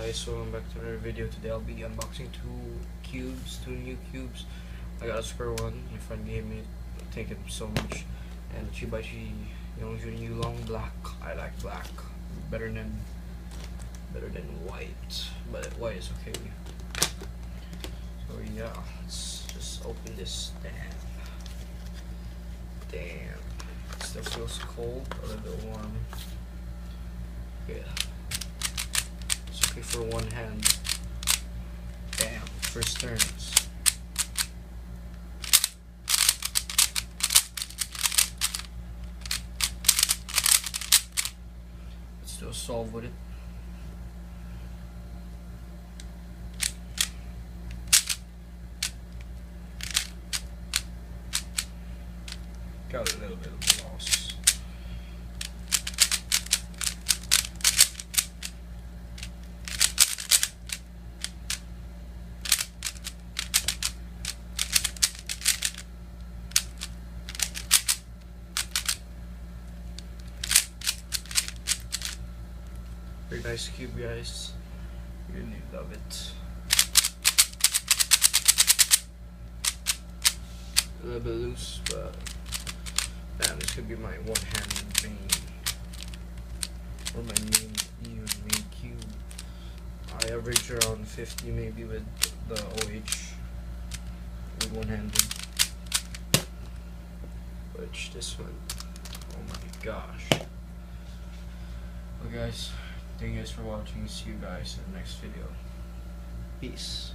guys, so welcome back to another video. Today I'll be unboxing two new cubes. I got a square one, my friend gave me it, thank him so much. And the 3x3 Yongju Yulong black. I like black better than white, but white is okay. So yeah, let's just open this. Damn, it still feels cold, a little bit warm. Yeah. Okay, for one hand. Bam, first turns. Let's do a solve with it. Got a little bit of loss. Very nice cube, guys. Really love it. A little bit loose, but damn, this could be my one-handed main, or my main cube. I average around 50 maybe with the OH with one-handed. Which this one, oh my gosh. Well guys, thank you guys for watching. See you guys in the next video. Peace.